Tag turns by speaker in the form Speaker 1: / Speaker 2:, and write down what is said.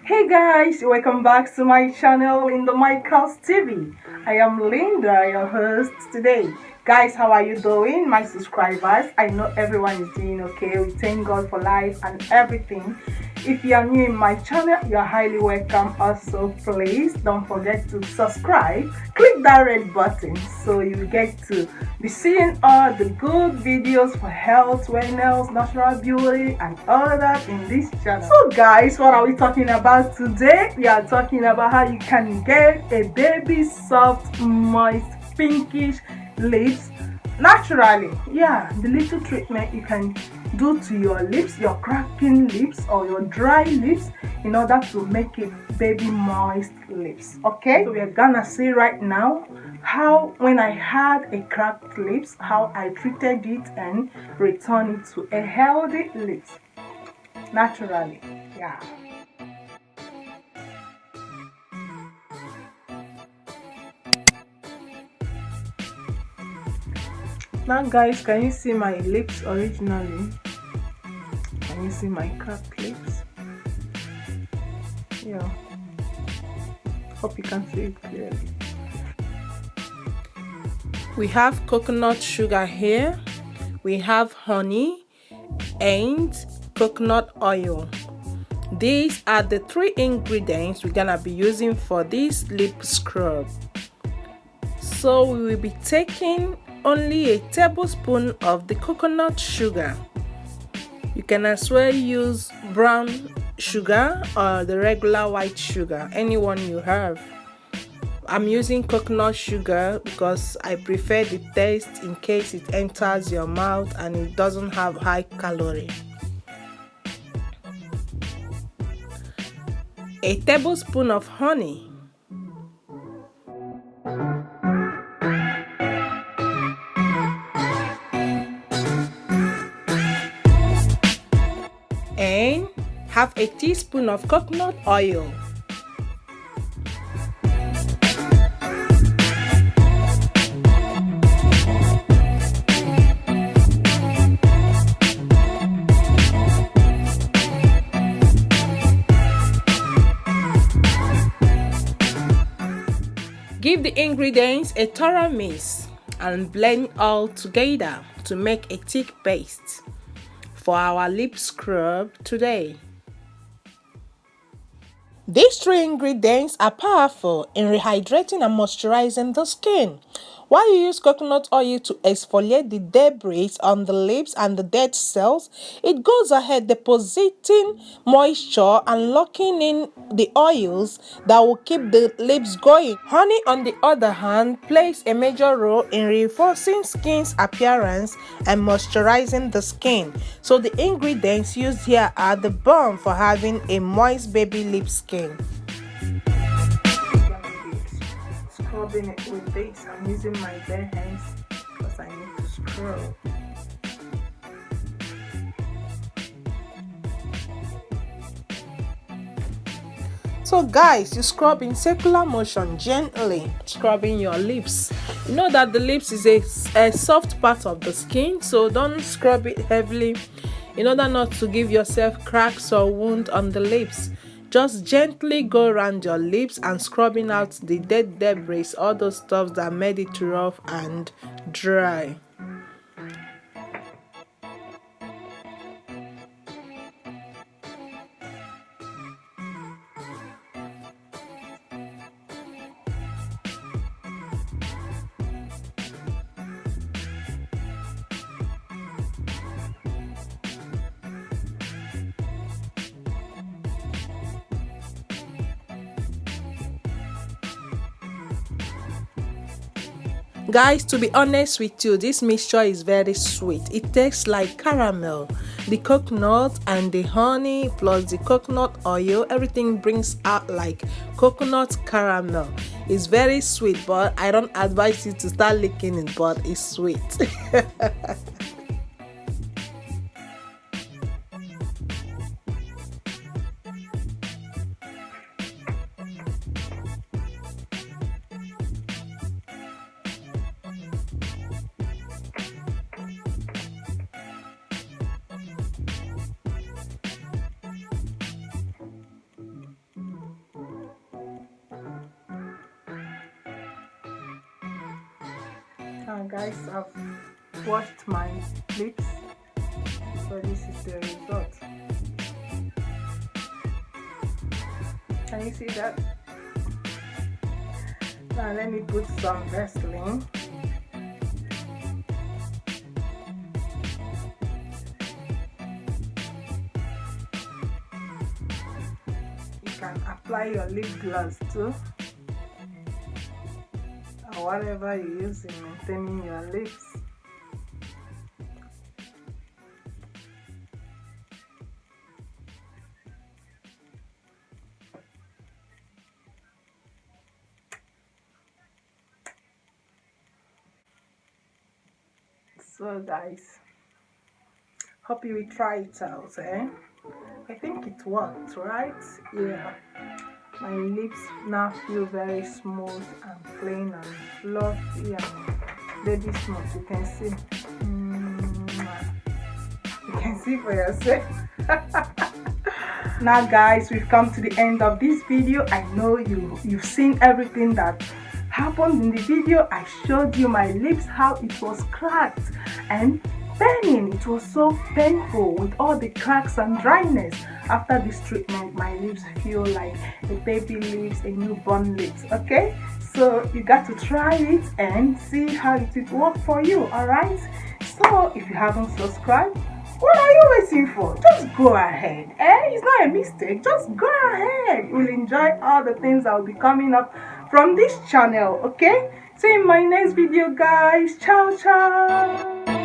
Speaker 1: Hey guys, welcome back to my channel in the Michael's TV. I am Linda, your host today. Guys, how are you doing, my subscribers? I know everyone is doing okay. We thank God for life and everything. If you are new in my channel, you are highly welcome. Also, please don't forget to subscribe. Click that red button so you get to be seeing all the good videos for health, wellness, natural beauty, and all that in this channel. So guys, what are we talking about today? We are talking about how you can get a baby soft, moist, pinkish lips naturally. Yeah, the little treatment you can do to your lips, your cracking lips or your dry lips, in order to make it baby moist lips. Okay, so we are gonna see right now how when I had a cracked lips, how I treated it and returned it to a healthy lips naturally. Yeah. Now guys, can you see my lips originally? Can you see my cracked lips? Yeah. Hope you can see it clearly. We have coconut sugar here. We have honey and coconut oil. These are the three ingredients we're gonna be using for this lip scrub. So we will be taking only a tablespoon of the coconut sugar. You can as well use brown sugar or the regular white sugar, anyone you have. I'm using coconut sugar because I prefer the taste in case it enters your mouth and it doesn't have high calorie. A tablespoon of honey. And half a teaspoon of coconut oil. Give the ingredients a thorough mix and blend all together to make a thick paste for our lip scrub today. These three ingredients are powerful in rehydrating and moisturizing the skin. While you use coconut oil to exfoliate the debris on the lips and the dead cells, it goes ahead depositing moisture and locking in the oils that will keep the lips going. Honey, on the other hand, plays a major role in reinforcing skin's appearance and moisturizing the skin. So the ingredients used here are the bomb for having a moist baby lip skin. Scrubbing it with this. I'm using my bare hands because I need to scrub. So guys, you scrub in circular motion, gently scrubbing your lips. You know that the lips is a soft part of the skin, so don't scrub it heavily in order not to give yourself cracks or wound on the lips. Just gently go around your lips and scrubbing out the dead debris, all those stuff that made it rough and dry. Guys, to be honest with you, this mixture is very sweet. It tastes like caramel. The coconut and the honey plus the coconut oil, everything brings out like coconut caramel. It's very sweet, but I don't advise you to start licking it, but it's sweet. Guys, I've washed my lips, so this is the result. Can you see that? Now let me put some Vaseline. You can apply your lip gloss too, or whatever you use in maintaining your lips. So guys, hope you will try it out, eh? I think it worked, right? Yeah. My lips now feel very smooth and clean and fluffy and baby smooth. You can see. You can see for yourself. Now guys, we've come to the end of this video. I know you've seen everything that happened in the video. I showed you my lips, how it was cracked and burning. It was so painful with all the cracks and dryness. After this treatment, my lips feel like a baby lips, a newborn lips. Okay, so you got to try it and see how it will work for you. All right, so if you haven't subscribed, what are you waiting for? Just go ahead. It's not a mistake. Just go ahead. You'll enjoy all the things that will be coming up from this channel. Okay, see you in my next video, guys. Ciao, ciao.